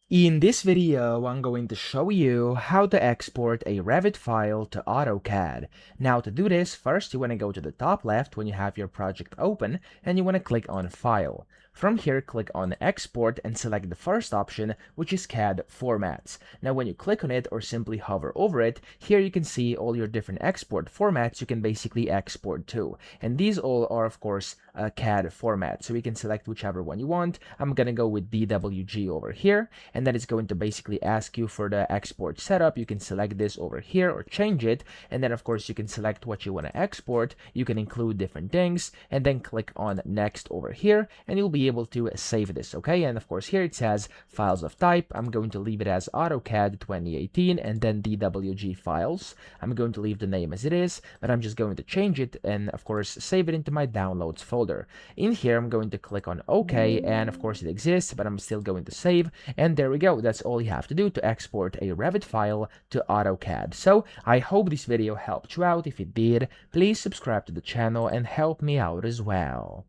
In this video, I'm going to show you how to export a Revit file to AutoCAD. Now to do this, first you want to go to the top left when you have your project open and you want to click on File. From here, click on Export and select the first option, which is CAD Formats. Now when you click on it or simply hover over it, here you can see all your different export formats you can basically export to. And these all are, of course, CAD formats. So you can select whichever one you want. I'm going to go with DWG over here, and that is going to basically ask you for the export setup. You can select this over here or change it, and then of course you can select what you want to export. You can include different things and then click on next over here and you'll be able to save this. Okay, and of course here it says files of type. I'm going to leave it as AutoCAD 2018 and then DWG files. I'm going to leave the name as it is, but I'm just going to change it and of course save it into my downloads folder. In here I'm going to click on OK, and of course it exists, but I'm still going to save, and there we go. That's all you have to do to export a Revit file to AutoCAD. So I hope this video helped you out. If it did, please subscribe to the channel and help me out as well.